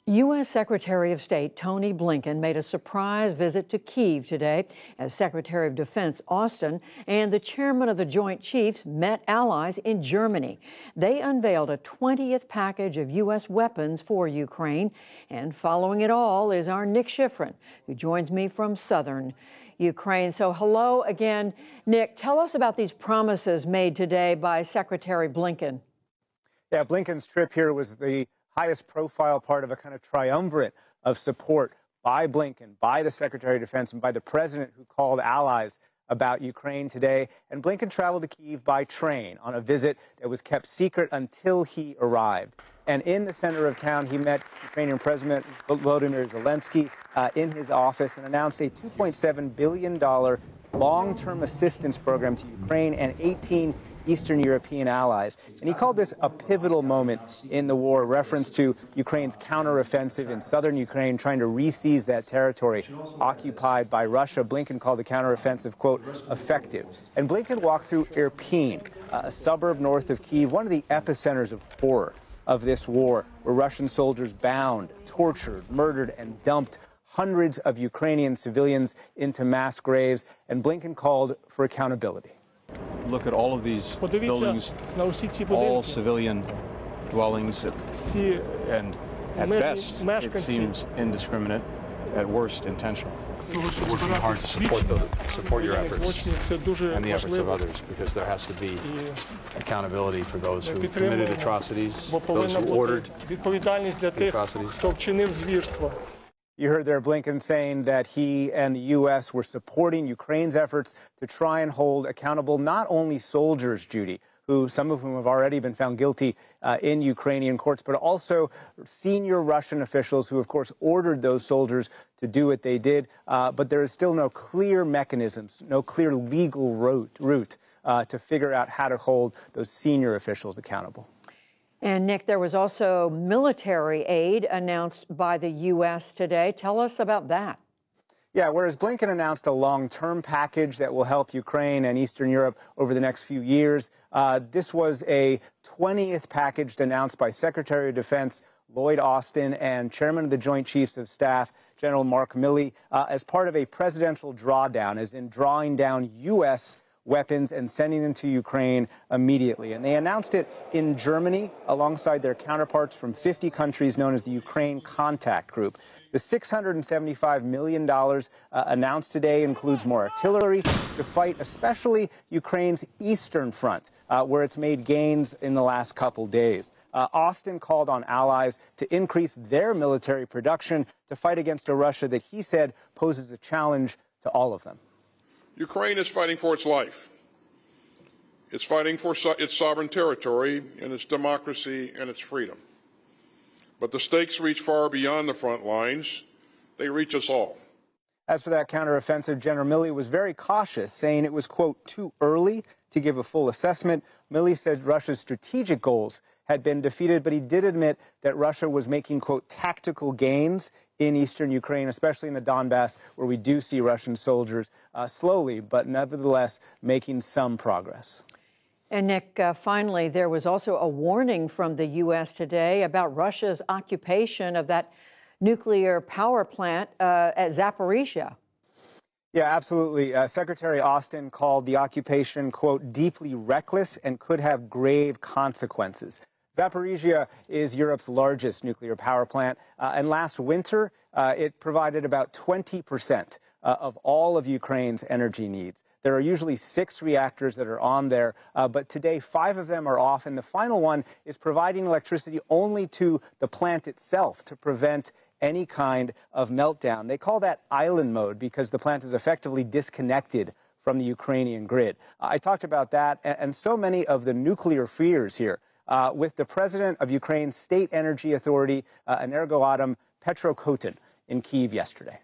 U.S. Secretary of State Tony Blinken made a surprise visit to Kyiv today as Secretary of Defense Austin and the chairman of the Joint Chiefs met allies in Germany. They unveiled a 20th package of U.S. weapons for Ukraine. And following it all is our Nick Schifrin, who joins me from southern Ukraine. So hello again, Nick. Tell us about these promises made today by Secretary Blinken. Yeah, Blinken's trip here was the highest profile part of a kind of triumvirate of support by Blinken, by the Secretary of Defense, and by the president who called allies about Ukraine today. And Blinken traveled to Kyiv by train on a visit that was kept secret until he arrived. And in the center of town, he met Ukrainian President Volodymyr Zelensky in his office and announced a $2.7 billion long-term assistance program to Ukraine and 18 Eastern European allies. And he called this a pivotal moment in the war, reference to Ukraine's counteroffensive in southern Ukraine, trying to re-seize that territory occupied by Russia. Blinken called the counteroffensive, quote, effective. And Blinken walked through Irpin, a suburb north of Kyiv, one of the epicenters of horror of this war, where Russian soldiers bound, tortured, murdered, and dumped hundreds of Ukrainian civilians into mass graves. And Blinken called for accountability. Look at all of these buildings, all civilian dwellings, and at best it seems indiscriminate, at worst intentional. We're working hard to support your efforts and the efforts of others, because there has to be accountability for those who committed atrocities, those who ordered the atrocities. You heard there Blinken saying that he and the U.S. were supporting Ukraine's efforts to try and hold accountable not only soldiers, Judy, some of whom have already been found guilty in Ukrainian courts, but also senior Russian officials who, of course, ordered those soldiers to do what they did. But there is still no clear mechanisms, no clear legal route to figure out how to hold those senior officials accountable. And Nick, there was also military aid announced by the U.S. today. Tell us about that. Yeah, whereas Blinken announced a long-term package that will help Ukraine and Eastern Europe over the next few years, this was a 20th package announced by Secretary of Defense Lloyd Austin and Chairman of the Joint Chiefs of Staff, General Mark Milley, as part of a presidential drawdown, as in drawing down U.S. weapons and sending them to Ukraine immediately. And they announced it in Germany alongside their counterparts from 50 countries known as the Ukraine Contact Group. The $675 million announced today includes more artillery to fight especially Ukraine's eastern front, where it's made gains in the last couple days. Austin called on allies to increase their military production to fight against a Russia that he said poses a challenge to all of them. Ukraine is fighting for its life. It's fighting for its sovereign territory and its democracy and its freedom. But the stakes reach far beyond the front lines. They reach us all. As for that counteroffensive, General Milley was very cautious, saying it was, quote, too early to give a full assessment. Milley said Russia's strategic goals had been defeated, but he did admit that Russia was making, quote, tactical gains in eastern Ukraine, especially in the Donbass, where we do see Russian soldiers slowly, but nevertheless making some progress. And Nick, finally, there was also a warning from the U.S. today about Russia's occupation of that nuclear power plant at Zaporizhia. Yeah, absolutely. Secretary Austin called the occupation, quote, deeply reckless and could have grave consequences. Zaporizhia is Europe's largest nuclear power plant, and last winter it provided about 20% of all of Ukraine's energy needs. There are usually 6 reactors that are on there, but today 5 of them are off, and the final one is providing electricity only to the plant itself to prevent any kind of meltdown. They call that island mode because the plant is effectively disconnected from the Ukrainian grid. I talked about that and so many of the nuclear fears here with the president of Ukraine's state energy authority, Energoatom, Petro Kotin, in Kyiv yesterday.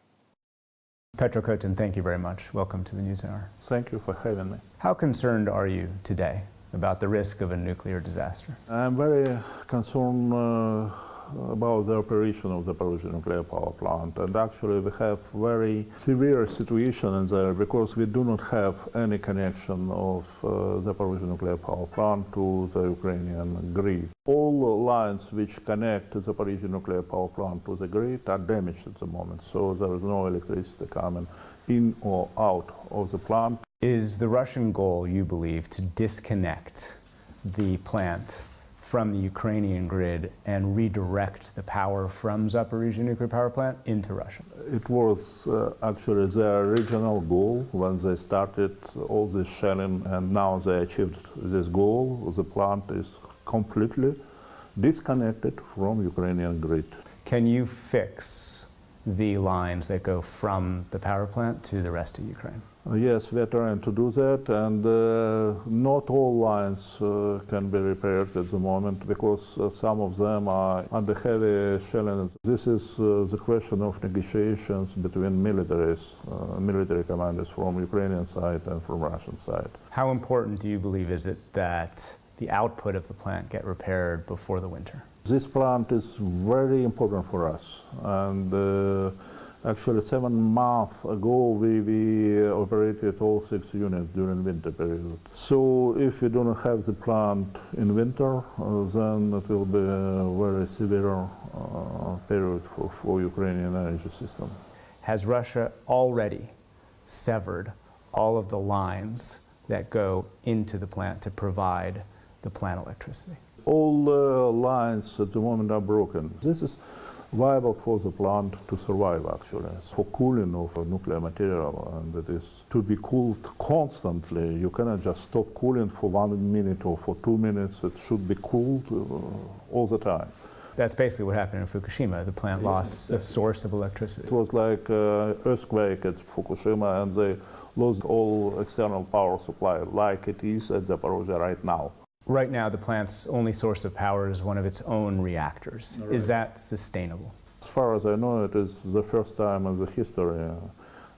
Petro Kotin, thank you very much. Welcome to the NewsHour. Thank you for having me. How concerned are you today about the risk of a nuclear disaster? I'm very concerned about the operation of the Zaporizhzhia nuclear power plant. And actually we have very severe situation in there because we do not have any connection of the Zaporizhzhia nuclear power plant to the Ukrainian grid. All lines which connect the Zaporizhzhia nuclear power plant to the grid are damaged at the moment, so there is no electricity coming in or out of the plant. Is the Russian goal, you believe, to disconnect the plant from the Ukrainian grid and redirect the power from Zaporizhzhia nuclear power plant into Russia? It was actually their original goal when they started all this shelling, and now they achieved this goal. The plant is completely disconnected from Ukrainian grid. Can you fix the lines that go from the power plant to the rest of Ukraine? Yes, we are trying to do that, and not all lines can be repaired at the moment because some of them are under heavy shelling. This is the question of negotiations between military commanders from Ukrainian side and from Russian side. How important do you believe is it that the output of the plant get repaired before the winter? This plant is very important for us, and actually 7 months ago we operated all 6 units during winter period. So if we do not have the plant in winter, then it will be a very severe period for Ukrainian energy system. Has Russia already severed all of the lines that go into the plant to provide the plant electricity? All lines at the moment are broken. This is viable for the plant to survive, actually. It's for cooling of nuclear material, and it is to be cooled constantly. You cannot just stop cooling for 1 minute or for 2 minutes. It should be cooled all the time. That's basically what happened in Fukushima. The plant lost a source of electricity. It was like an earthquake at Fukushima, and they lost all external power supply, like it is at Zaporizhzhia right now. Right now, the plant's only source of power is one of its own reactors. Right. Is that sustainable? As far as I know, it is the first time in the history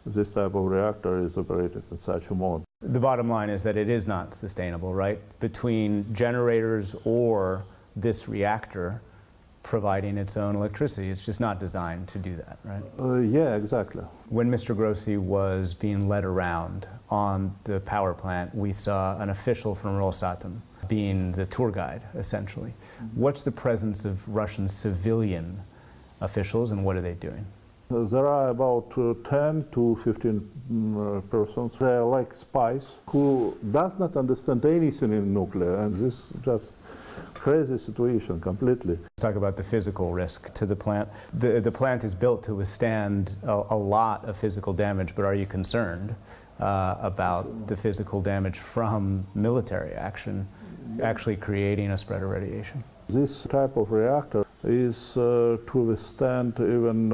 this type of reactor is operated in such a mode. The bottom line is that it is not sustainable, right? Between generators or this reactor providing its own electricity, it's just not designed to do that, right? Yeah, exactly. When Mr. Grossi was being led around on the power plant, we saw an official from Rosatom being the tour guide, essentially. What's the presence of Russian civilian officials, and what are they doing? There are about 10 to 15 persons. They are like spies who does not understand anything in nuclear, and this is just crazy situation completely. Let's talk about the physical risk to the plant. The plant is built to withstand a lot of physical damage, but are you concerned about the physical damage from military action actually creating a spread of radiation? This type of reactor is to withstand even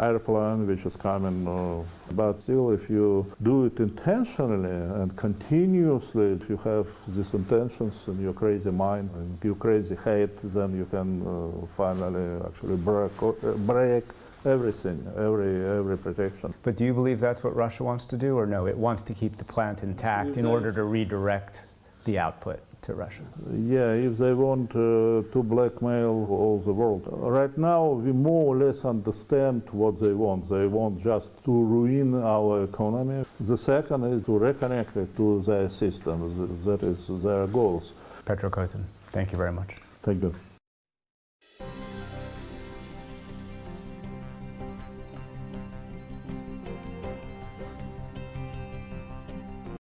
airplane which is coming, but still if you do it intentionally and continuously, if you have these intentions in your crazy mind and your crazy head, then you can finally actually break everything, every protection. But do you believe that's what Russia wants to do, or no, it wants to keep the plant intact in order to redirect the output to Russia? Yeah, if they want to blackmail all the world. Right now, we more or less understand what they want. They want just to ruin our economy. The second is to reconnect it to their system. That is their goals. Petro Kotin, thank you very much. Thank you.